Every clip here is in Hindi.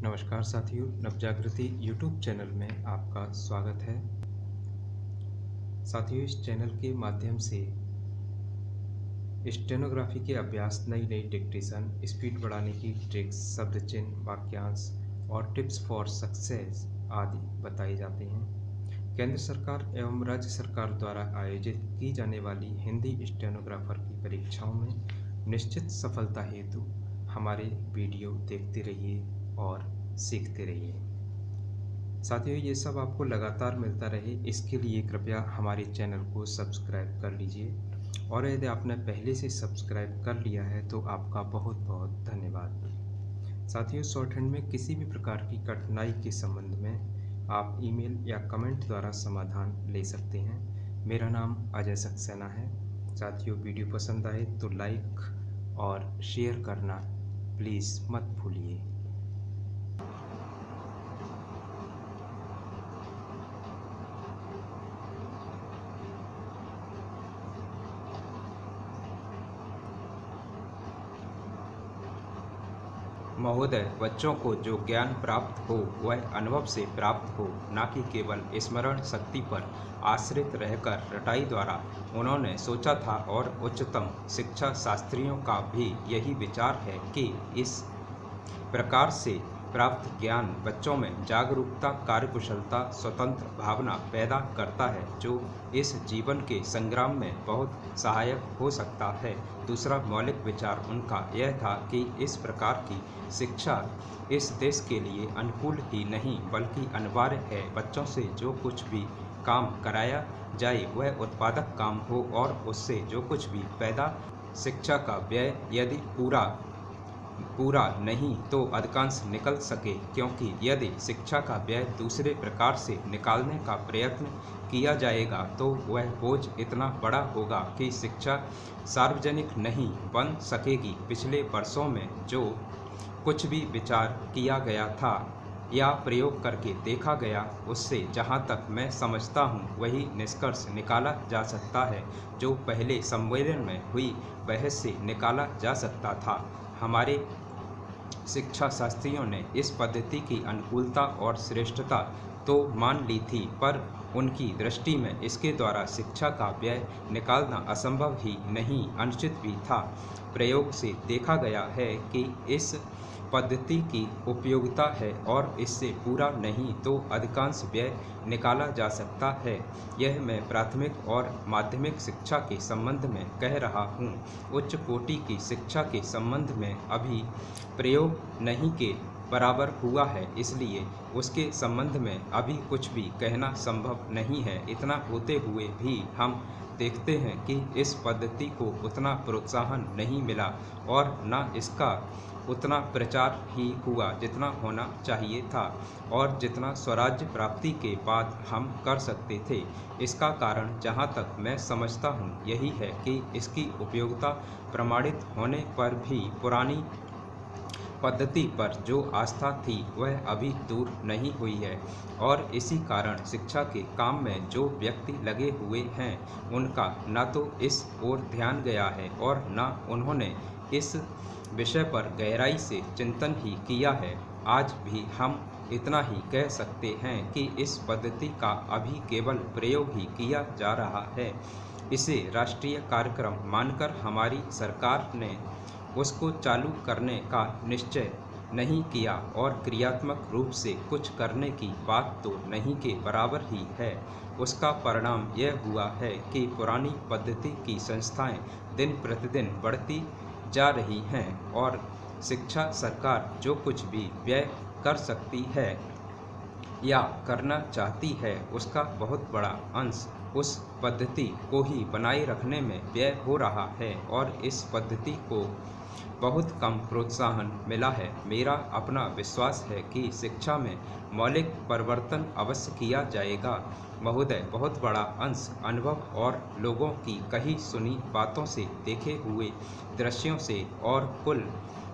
नमस्कार साथियों, नवजागृति यूट्यूब चैनल में आपका स्वागत है। साथियों, इस चैनल के माध्यम से स्टेनोग्राफी के अभ्यास, नई नई डिक्टेशन, स्पीड बढ़ाने की ट्रिक्स, शब्द चिन्ह, वाक्यांश और टिप्स फॉर सक्सेस आदि बताए जाते हैं। केंद्र सरकार एवं राज्य सरकार द्वारा आयोजित की जाने वाली हिंदी स्टेनोग्राफर की परीक्षाओं में निश्चित सफलता हेतु हमारे वीडियो देखते रहिए और सीखते रहिए। साथियों, ये सब आपको लगातार मिलता रहे, इसके लिए कृपया हमारे चैनल को सब्सक्राइब कर लीजिए और यदि आपने पहले से सब्सक्राइब कर लिया है तो आपका बहुत बहुत धन्यवाद। साथियों, शॉर्ट हैंड में किसी भी प्रकार की कठिनाई के संबंध में आप ईमेल या कमेंट द्वारा समाधान ले सकते हैं। मेरा नाम अजय सक्सेना है। साथियों, वीडियो पसंद आए तो लाइक और शेयर करना प्लीज़ मत भूलिए। महोदय, बच्चों को जो ज्ञान प्राप्त हो वह अनुभव से प्राप्त हो, न कि केवल स्मरण शक्ति पर आश्रित रहकर रटाई द्वारा। उन्होंने सोचा था और उच्चतम शिक्षा शास्त्रियों का भी यही विचार है कि इस प्रकार से प्राप्त ज्ञान बच्चों में जागरूकता, कार्यकुशलता, स्वतंत्र भावना पैदा करता है, जो इस जीवन के संग्राम में बहुत सहायक हो सकता है। दूसरा मौलिक विचार उनका यह था कि इस प्रकार की शिक्षा इस देश के लिए अनुकूल ही नहीं बल्कि अनिवार्य है। बच्चों से जो कुछ भी काम कराया जाए वह उत्पादक काम हो और उससे जो कुछ भी पैदा, शिक्षा का व्यय यदि पूरा नहीं तो अधिकांश निकल सके, क्योंकि यदि शिक्षा का व्यय दूसरे प्रकार से निकालने का प्रयत्न किया जाएगा तो वह बोझ इतना बड़ा होगा कि शिक्षा सार्वजनिक नहीं बन सकेगी। पिछले वर्षों में जो कुछ भी विचार किया गया था या प्रयोग करके देखा गया, उससे जहाँ तक मैं समझता हूँ वही निष्कर्ष निकाला जा सकता है जो पहले सम्मेलन में हुई बहस से निकाला जा सकता था। हमारे शिक्षा शास्त्रियों ने इस पद्धति की अनुकूलता और श्रेष्ठता तो मान ली थी, पर उनकी दृष्टि में इसके द्वारा शिक्षा का व्यय निकालना असंभव ही नहीं, अनुचित भी था। प्रयोग से देखा गया है कि इस पद्धति की उपयोगिता है और इससे पूरा नहीं तो अधिकांश व्यय निकाला जा सकता है। यह मैं प्राथमिक और माध्यमिक शिक्षा के संबंध में कह रहा हूँ। उच्च कोटि की शिक्षा के संबंध में अभी प्रयोग नहीं के बराबर हुआ है, इसलिए उसके संबंध में अभी कुछ भी कहना संभव नहीं है। इतना होते हुए भी हम देखते हैं कि इस पद्धति को उतना प्रोत्साहन नहीं मिला और न इसका उतना प्रचार ही हुआ जितना होना चाहिए था और जितना स्वराज्य प्राप्ति के बाद हम कर सकते थे। इसका कारण जहाँ तक मैं समझता हूँ यही है कि इसकी उपयोगिता प्रमाणित होने पर भी पुरानी पद्धति पर जो आस्था थी वह अभी दूर नहीं हुई है और इसी कारण शिक्षा के काम में जो व्यक्ति लगे हुए हैं उनका न तो इस ओर ध्यान गया है और न उन्होंने इस विषय पर गहराई से चिंतन ही किया है। आज भी हम इतना ही कह सकते हैं कि इस पद्धति का अभी केवल प्रयोग ही किया जा रहा है। इसे राष्ट्रीय कार्यक्रम मानकर हमारी सरकार ने उसको चालू करने का निश्चय नहीं किया और क्रियात्मक रूप से कुछ करने की बात तो नहीं के बराबर ही है। उसका परिणाम यह हुआ है कि पुरानी पद्धति की संस्थाएं दिन प्रतिदिन बढ़ती जा रही हैं और शिक्षा सरकार जो कुछ भी व्यय कर सकती है या करना चाहती है उसका बहुत बड़ा अंश उस पद्धति को ही बनाए रखने में व्यय हो रहा है और इस पद्धति को बहुत कम प्रोत्साहन मिला है। मेरा अपना विश्वास है कि शिक्षा में मौलिक परिवर्तन अवश्य किया जाएगा। महोदय, बहुत बड़ा अंश अनुभव और लोगों की कही सुनी बातों से, देखे हुए दृश्यों से और कुल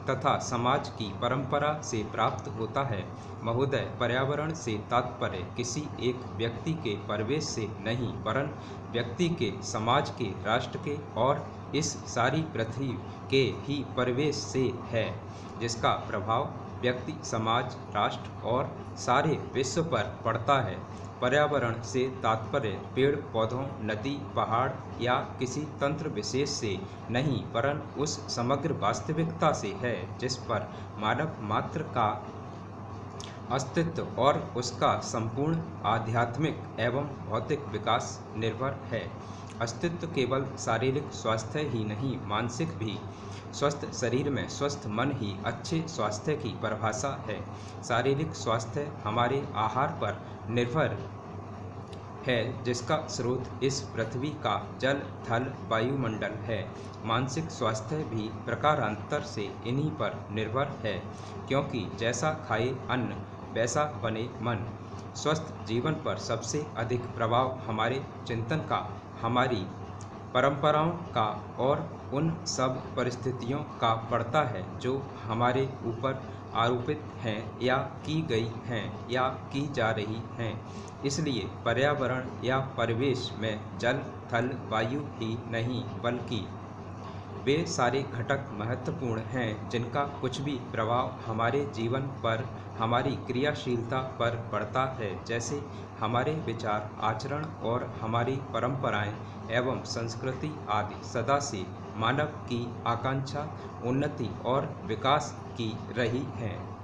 तथा समाज की परंपरा से प्राप्त होता है। महोदय, पर्यावरण से तात्पर्य किसी एक व्यक्ति के परिवेश से नहीं वरन व्यक्ति के, समाज के, राष्ट्र के और इस सारी पृथ्वी के ही परिवेश से है, जिसका प्रभाव व्यक्ति, समाज, राष्ट्र और सारे विश्व पर पड़ता है। पर्यावरण से तात्पर्य पेड़ पौधों, नदी, पहाड़ या किसी तंत्र विशेष से नहीं, वरन उस समग्र वास्तविकता से है जिस पर मानव मात्र का अस्तित्व और उसका संपूर्ण आध्यात्मिक एवं भौतिक विकास निर्भर है। अस्तित्व केवल शारीरिक स्वास्थ्य ही नहीं, मानसिक भी। स्वस्थ शरीर में स्वस्थ मन ही अच्छे स्वास्थ्य की परिभाषा है। शारीरिक स्वास्थ्य हमारे आहार पर निर्भर है, जिसका स्रोत इस पृथ्वी का जल, थल, वायुमंडल है। मानसिक स्वास्थ्य भी प्रकारांतर से इन्हीं पर निर्भर है, क्योंकि जैसा खाए अन्न वैसा बने मन। स्वस्थ जीवन पर सबसे अधिक प्रभाव हमारे चिंतन का, हमारी परंपराओं का और उन सब परिस्थितियों का पड़ता है जो हमारे ऊपर आरोपित हैं या की गई हैं या की जा रही हैं। इसलिए पर्यावरण या परिवेश में जल, थल, वायु ही नहीं बल्कि वे सारे घटक महत्वपूर्ण हैं जिनका कुछ भी प्रभाव हमारे जीवन पर, हमारी क्रियाशीलता पर पड़ता है। जैसे हमारे विचार, आचरण और हमारी परंपराएं एवं संस्कृति आदि सदा से मानव की आकांक्षा, उन्नति और विकास की रही हैं।